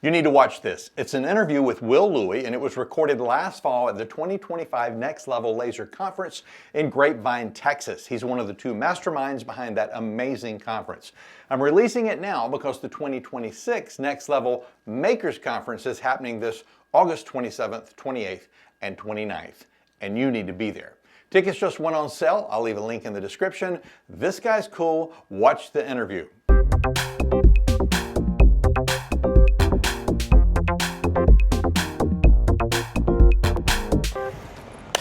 You need to watch this. It's an interview with Will Louie, and it was recorded last fall at the 2025 Next Level Laser Conference in Grapevine, Texas. He's one of the two masterminds behind that amazing conference. I'm releasing it now because the 2026 Next Level Makers Conference is happening this August 27th, 28th, and 29th, and you need to be there. Tickets just went on sale. I'll leave a link in the description. This guy's cool. Watch the interview.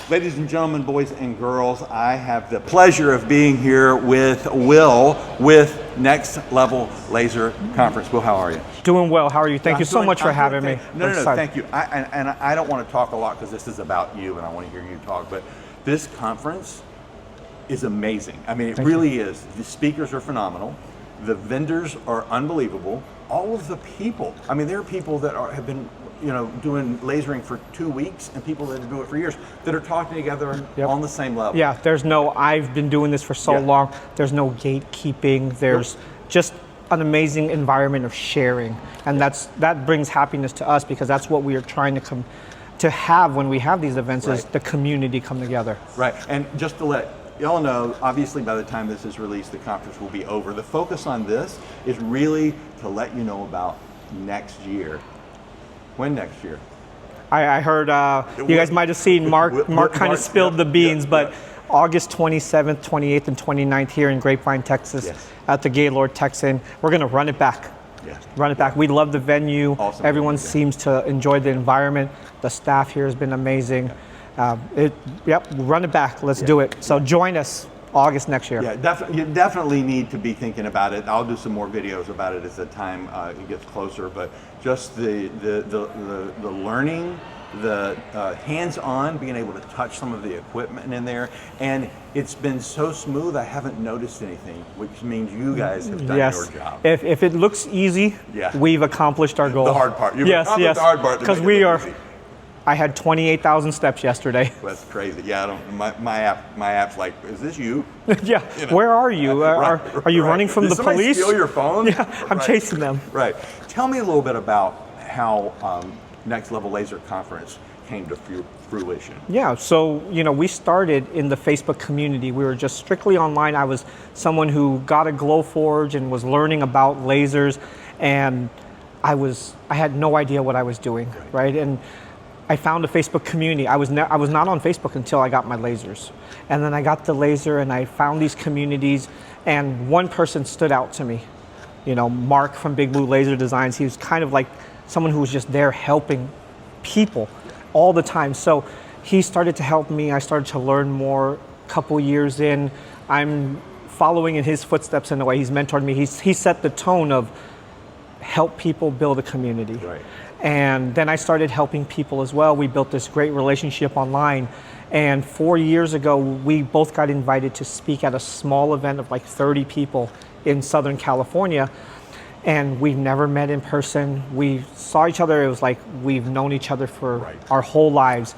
Ladies and gentlemen, boys and girls, I have the pleasure of being here with Will with Next Level Laser Conference. Will, how are you? Doing well. How are you? Thank you so much for having me. No, thank you. I don't want to talk a lot because this is about you and I want to hear you talk, but this conference is amazing. I mean, it really is. The speakers are phenomenal. The vendors are unbelievable. All of the people. I mean, there are people that have been doing lasering for 2 weeks and people that do it for years that are talking together on the same level. Yeah, I've been doing this for so long. There's no gatekeeping. There's just an amazing environment of sharing. And that brings happiness to us because that's what we are trying to have when we have these events is the community come together. Right, and just to let y'all know, obviously by the time this is released, the conference will be over. The focus on this is really to let you know about next year. When next year? I heard you guys might have seen Mark kind of spilled the beans, but August 27th, 28th, and 29th here in Grapevine, Texas at the Gaylord Texan. We're going to run it back. Run it back. We love the venue. Awesome. Everyone seems to enjoy the environment. The staff here has been amazing. Run it back. Let's do it. So join us August next year. Yeah, you definitely need to be thinking about it. I'll do some more videos about it as the time it gets closer, but just the learning, the hands-on, being able to touch some of the equipment in there, and it's been so smooth I haven't noticed anything, which means you guys have done your job. If it looks easy, we've accomplished our goal. The hard part. You've accomplished the hard part. Because I had 28,000 steps yesterday. That's crazy. Yeah, my app's like, is this you? Where are you? Are you running from the police? Did somebody steal your phone? Yeah, I'm chasing them. Right. Tell me a little bit about how Next Level Laser Conference came to fruition. Yeah, so we started in the Facebook community. We were just strictly online. I was someone who got a Glowforge and was learning about lasers, and I had no idea what I was doing, right? And I found a Facebook community. I was not on Facebook until I got my lasers. And then I got the laser and I found these communities, and one person stood out to me. Mark from Big Blue Laser Designs, he was kind of like someone who was just there helping people all the time. So he started to help me. I started to learn more. A couple years in, I'm following in his footsteps in a way. He's mentored me. He set the tone of help people build a community. Right. And then I started helping people as well. We built this great relationship online. And 4 years ago, we both got invited to speak at a small event of like 30 people in Southern California. And we've never met in person. We saw each other. It was like we've known each other for our whole lives.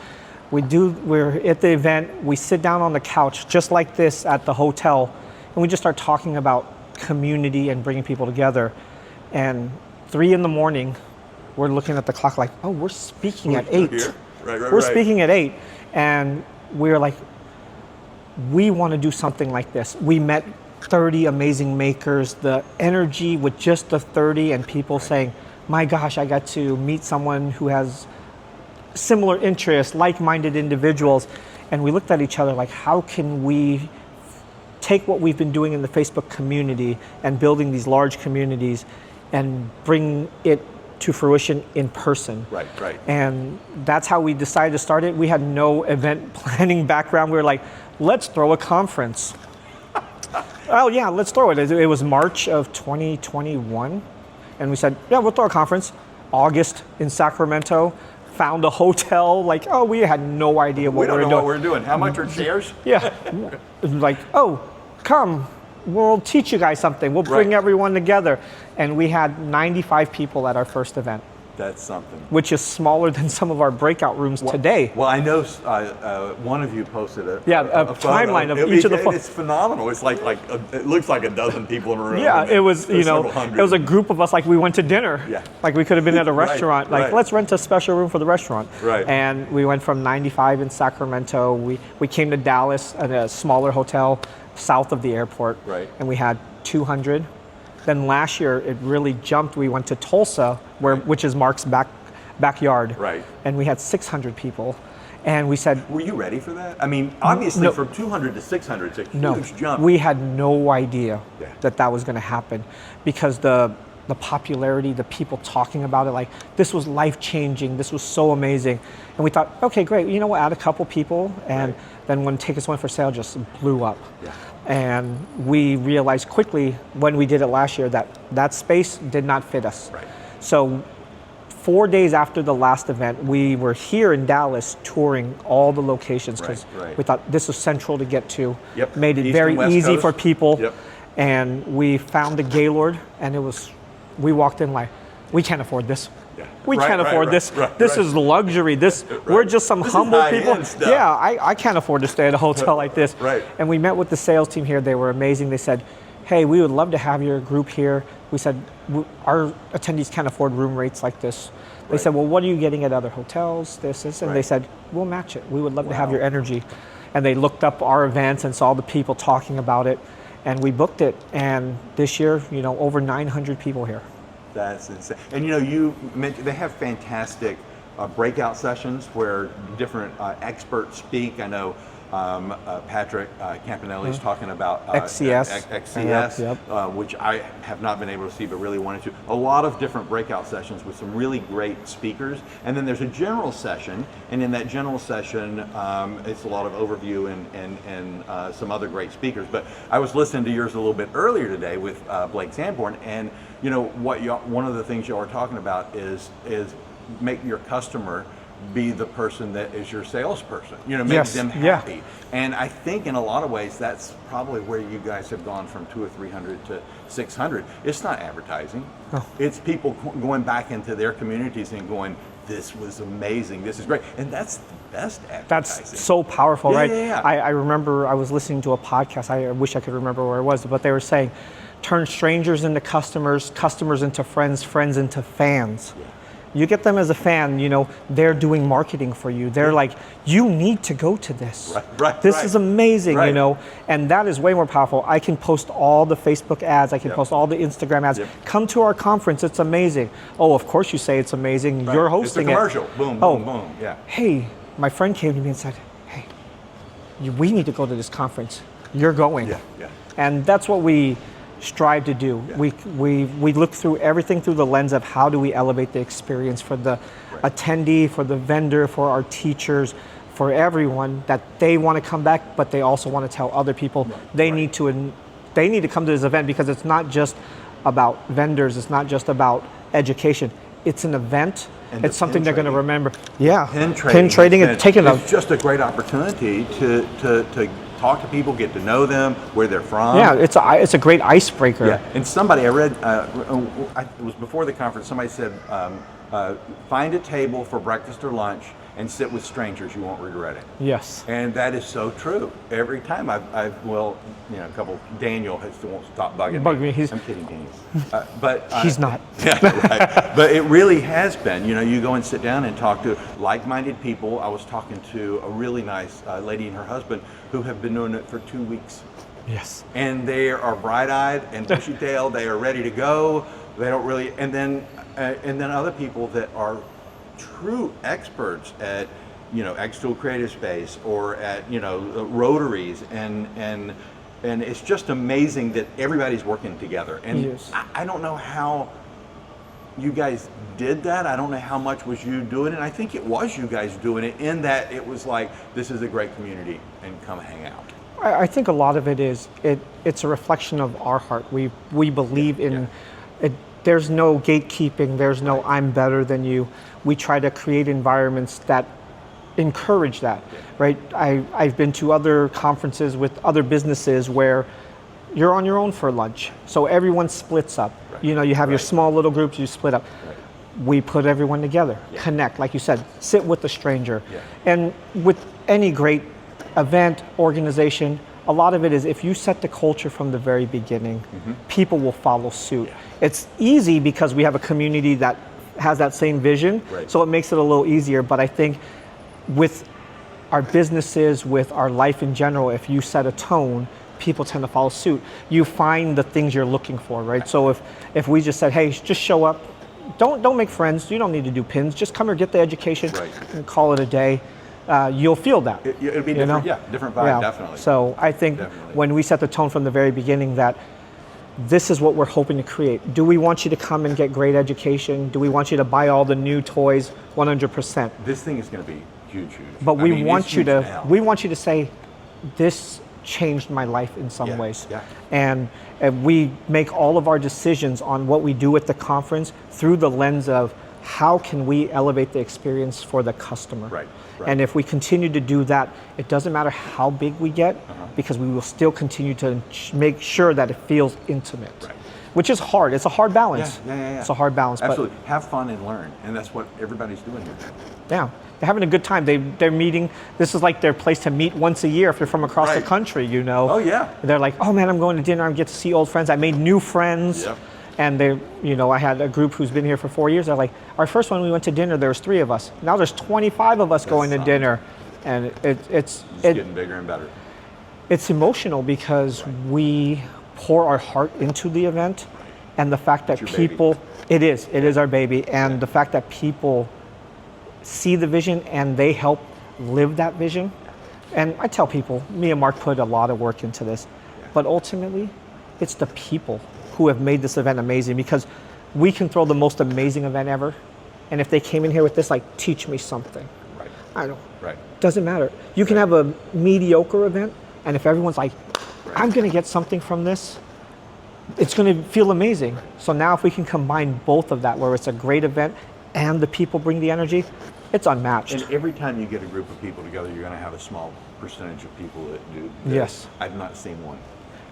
We're at the event. We sit down on the couch just like this at the hotel. And we just start talking about community and bringing people together. And 3 a.m, we're looking at the clock like, oh, we're speaking at 8. We're speaking at 8. And we're like, we want to do something like this. We met 30 amazing makers. The energy with just the 30 and people saying, my gosh, I got to meet someone who has similar interests, like-minded individuals. And we looked at each other like, how can we take what we've been doing in the Facebook community and building these large communities and bring it to fruition in person. Right. And that's how we decided to start it. We had no event planning background. We were like, let's throw a conference. Oh yeah, let's throw it. It was March of 2021. And we said, yeah, we'll throw a conference. August in Sacramento. Found a hotel. Like, oh, we had no idea what we were doing. We don't know what we're doing. How much are chairs? Yeah. Like, oh, come. We'll teach you guys something. We'll bring everyone together. And we had 95 people at our first event. That's something. which is smaller than some of our breakout rooms today. Well, I know one of you posted a timeline of each of the. It's phenomenal. It's like it looks like a dozen people in a room. Yeah, it was, There's you know, several hundred. it was a group of us, like we went to dinner. Yeah. Like we could have been at a Right, restaurant, like right. let's rent a special room for the restaurant. Right. And we went from 95 in Sacramento, we came to Dallas at a smaller hotel south of the airport. Right. And we had 200. Then last year it really jumped. We went to Tulsa, which is Mark's backyard. Right. And we had 600 people. And we said, Were you ready for that? I mean, obviously No. from 200 to 600, it's a huge no, jump. we had no idea Yeah. that was going to happen, because the popularity, the people talking about it, like this was life changing, this was so amazing, and we thought, okay, great, you know, we'll add a couple people, and Right. then when Tickets Went for Sale just blew up, Yeah. and we realized quickly when we did it last year that space did not fit us. Right. So 4 days after the last event, we were here in Dallas touring all the locations, because Right. we thought this was central to get to. Yep. Made it East very and West easy Coast. for people. Yep. And we found the Gaylord, and we walked in like, we can't afford this. Yeah. We Right, can't right, afford right, this. right, This right. is luxury. We're just some This is humble high-end people. stuff. Yeah, I can't afford to stay at a hotel like this. Right. And we met with the sales team here. They were amazing. They said, hey, we would love to have your group here. We said, our attendees can't afford room rates like this. They Right. said, well, what are you getting at other hotels? This. And they Right. said, we'll match it. We would love to have Wow. your energy. And they looked up our events and saw the people talking about it. And we booked it. And this year, you know, over 900 people here. That's insane. And you know, you mentioned they have fantastic breakout sessions where different experts speak. I know Patrick Campanelli is talking about XCS. XCS, Yep. which I have not been able to see, but really wanted to. A lot of different breakout sessions with some really great speakers. And then there's a general session, and in that general session, it's a lot of overview and some other great speakers. But I was listening to yours a little bit earlier today with Blake Sanborn, and you know what? One of the things you are talking about is make your customer be the person that is your salesperson. You know, make Yes, them yeah. happy. And I think in a lot of ways that's probably where you guys have gone from 200 or 300 to 600. It's not advertising. No. It's people going back into their communities and going, this was amazing, this is great. And that's the best advertising. That's so powerful, Yeah, right? yeah, yeah. I remember I was listening to a podcast. I wish I could remember where it was, but they were saying, turn strangers into customers, customers into friends, friends into fans. Yeah. You get them as a fan, you know, they're doing marketing for you. They're like, you need to go to this. Right, this right. is amazing, Right. you know, and that is way more powerful. I can post all the Facebook ads. I can Yep. post all the Instagram ads. Yep. Come to our conference. It's amazing. Oh, of course you say it's amazing. You're hosting It's a commercial. Boom, Oh. boom, boom. Yeah. Hey, my friend came to me and said, hey, we need to go to this conference. You're going. Yeah, yeah. And that's what we strive to do. Yeah. We look through everything through the lens of how do we elevate the experience for the attendee, for the vendor, for our teachers, for everyone, that they want to come back, but they also want to tell other people they need to come to this event, because it's not just about vendors, it's not just about education. It's an event. And the It's something pin they're going to trading. remember. Yeah, Pin trading and taking it's just a great opportunity to talk to people, get to know them, where they're from. Yeah, it's a great icebreaker. Yeah, and somebody I read, it was before the conference, somebody said, find a table for breakfast or lunch and sit with strangers, you won't regret it. Yes. And that is so true. Every time a couple, Daniel won't stop bugging me. I'm kidding, Daniel. But He's not. Yeah, right. But it really has been. You know, you go and sit down and talk to like-minded people. I was talking to a really nice lady and her husband who have been doing it for 2 weeks. Yes. And they are bright-eyed and bushy-tailed. They are ready to go. They don't really. And then other people that are true experts at, you know, X-Tool Creative Space or at, you know, Rotaries, and it's just amazing that everybody's working together. And Yes. I don't know how you guys did that. I don't know how much was you doing it. I think it was you guys doing it, in that it was like, this is a great community and come hang out. I think a lot of it is it's a reflection of our heart. We believe in it. There's no gatekeeping. There's no I'm better than you. We try to create environments that encourage that, right? I've been to other conferences with other businesses where you're on your own for lunch, so everyone splits up. You know, you have your small little groups, you split up. we put everyone together, connect, like you said, sit with the stranger. And with any great event, organization, a lot of it is if you set the culture from the very beginning, people will follow suit. It's easy because we have a community that has that same vision, so it makes it a little easier. But I think with our businesses, with our life in general, if you set a tone, people tend to follow suit. You find the things you're looking for, right? So if we just said, hey, just show up, don't make friends, you don't need to do pins, just come here, get the education, and call it a day. You'll feel that. It'll be different, different vibe, definitely. So I think when we set the tone from the very beginning that this is what we're hoping to create. Do we want you to come and get great education? Do we want you to buy all the new toys? 100%. This thing is going to be huge. But we want you to say, this changed my life in some ways. And we make all of our decisions on what we do at the conference through the lens of how can we elevate the experience for the customer. And if we continue to do that, it doesn't matter how big we get, because we will still continue to make sure that it feels intimate, which is hard. It's a hard balance. It's a hard balance. Absolutely. But have fun and learn, and that's what everybody's doing here. Yeah, they're having a good time. They're meeting. This is like their place to meet once a year if they're from across the country, you know. Oh yeah. They're like, oh man, I'm going to dinner. I get to see old friends. I made new friends. And they, you know, I had a group who's been here for 4 years. They're like, our first one we went to dinner, there was 3 of us. Now there's 25 of us going to dinner, and it's getting bigger and better. It's emotional because we pour our heart into the event, and the fact that people, it is our baby, and the fact that people see the vision and they help live that vision. And I tell people, me and Mark put a lot of work into this, but ultimately, it's the people who have made this event amazing, because we can throw the most amazing event ever, and if they came in here with this, like, teach me something. I don't. Doesn't matter. You can have a mediocre event, and if everyone's like, I'm going to get something from this, it's going to feel amazing. So now if we can combine both of that, where it's a great event and the people bring the energy, it's unmatched. And every time you get a group of people together, you're going to have a small percentage of people that do this. I've not seen one.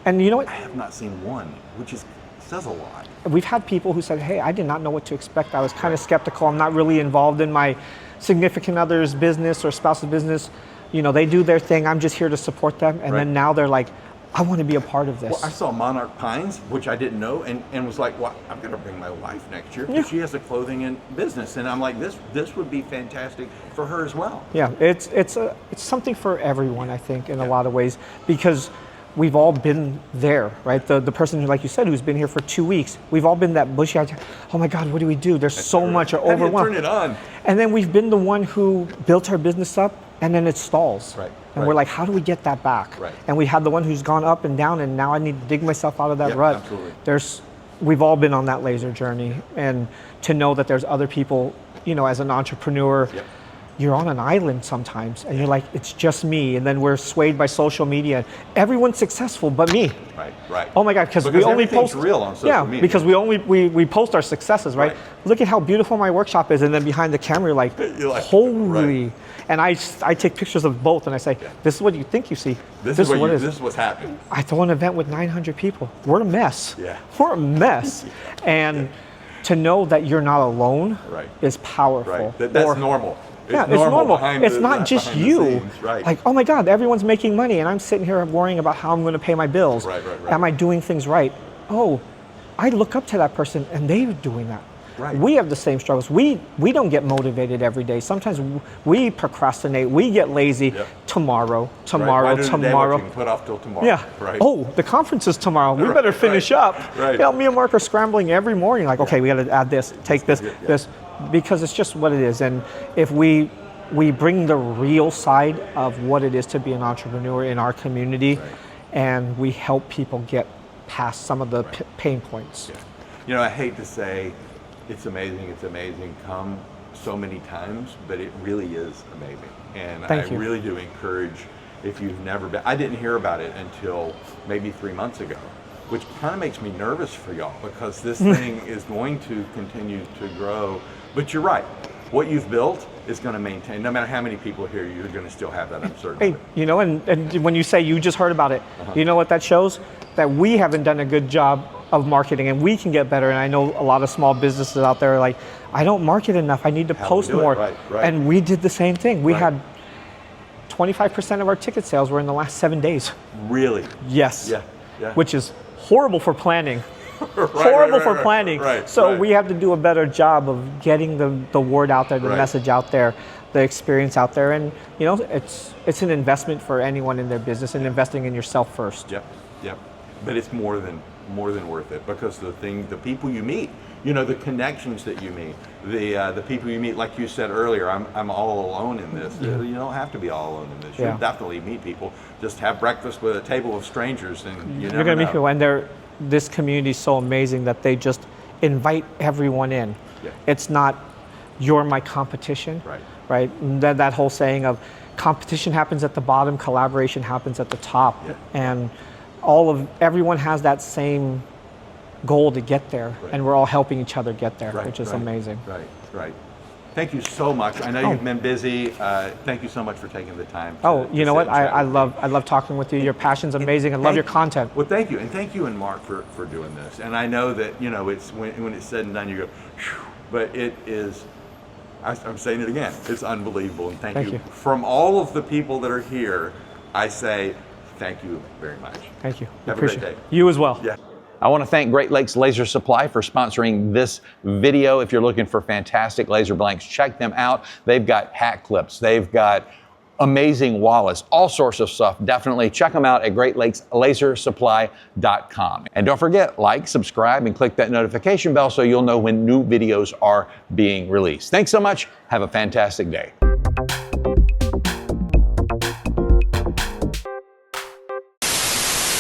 And you know what? I have not seen one, which says a lot. We've had people who said, hey, I did not know what to expect. I was kind of skeptical. I'm not really involved in my significant other's business or spouse's business. You know, they do their thing. I'm just here to support them. And then now they're like, I want to be a part of this. Well, I saw Monarch Pines, which I didn't know, and was like, well, I'm going to bring my wife next year, because she has a clothing and business. And I'm like, this would be fantastic for her as well. Yeah, it's something for everyone, I think, in a lot of ways, because we've all been there, right? The person who, like you said, who's been here for 2 weeks, we've all been that bushy, oh my God, what do we do? There's so much, or overwhelmed. Turn it on. And then we've been the one who built our business up, and then it stalls. And we're like, how do we get that back? And we had the one who's gone up and down, and now I need to dig myself out of that rut. Absolutely. We've all been on that laser journey, and to know that there's other people, you know, as an entrepreneur, you're on an island sometimes, and you're like, it's just me. And then we're swayed by social media. Everyone's successful but me. Oh my God, because we only post real on social media. Because we post our successes, right? Look at how beautiful my workshop is, and then behind the camera, you're like holy. And I take pictures of both, and I say, this is what you think you see. This is what's happening. I throw an event with 900 people. We're a mess. We're a mess. And to know that you're not alone is powerful. That's normal. It's normal. It's not just you. Like, oh my God, everyone's making money, and I'm sitting here worrying about how I'm going to pay my bills. Am I doing things right? Oh, I look up to that person, and they're doing that. We have the same struggles. We don't get motivated every day. Sometimes we procrastinate. We get lazy. Tomorrow. Why do tomorrow. You can put off till tomorrow. Oh, the conference is tomorrow. We better finish up. Me and Mark are scrambling every morning. Like, okay, we got to add this, take this, this. Because it's just what it is. And if we bring the real side of what it is to be an entrepreneur in our community, and we help people get past some of the pain points. You know, I hate to say it's amazing, come so many times, but it really is amazing. And I really do encourage, if you've never been, I didn't hear about it until maybe 3 months ago, which kind of makes me nervous for y'all, because this thing is going to continue to grow. But you're right. What you've built is going to maintain. No matter how many people here, you're going to still have that uncertainty. Hey, you know, and when you say you just heard about it, you know what that shows? That we haven't done a good job of marketing, and we can get better. And I know a lot of small businesses out there are like, I don't market enough. I need to post more. Right. And we did the same thing. We had 25% of our ticket sales were in the last 7 days. Really? Yes. Yeah. Which is horrible for planning. Horrible for planning. So we have to do a better job of getting the word out there, the message out there, the experience out there, and you know, it's an investment for anyone in their business, and investing in yourself first. Yep. But it's more than worth it, because the people you meet, you know, the connections that you meet, the people you meet, like you said earlier, I'm all alone in this. You don't have to be all alone in this. You'll definitely meet people. Just have breakfast with a table of strangers, and you're going to meet people, and this community is so amazing that they just invite everyone in. It's not you're my competition, right? That whole saying of competition happens at the bottom, collaboration happens at the top, and everyone has that same goal to get there, and we're all helping each other get there, which is amazing. Right. Thank you so much. I know you've been busy. Thank you so much for taking the time. You know what? I love talking with you. Your passion's amazing. I love your content. Well, thank you, and thank you and Mark for doing this. And I know that, you know, it's when it's said and done, you go, phew, but it is. I'm saying it again. It's unbelievable, and thank you from all of the people that are here. I say thank you very much. Thank you. Have a great day. You as well. Yeah. I want to thank Great Lakes Laser Supply for sponsoring this video. If you're looking for fantastic laser blanks, check them out. They've got hat clips. They've got amazing wallets, all sorts of stuff. Definitely check them out at greatlakeslasersupply.com. And don't forget, like, subscribe, and click that notification bell so you'll know when new videos are being released. Thanks so much. Have a fantastic day.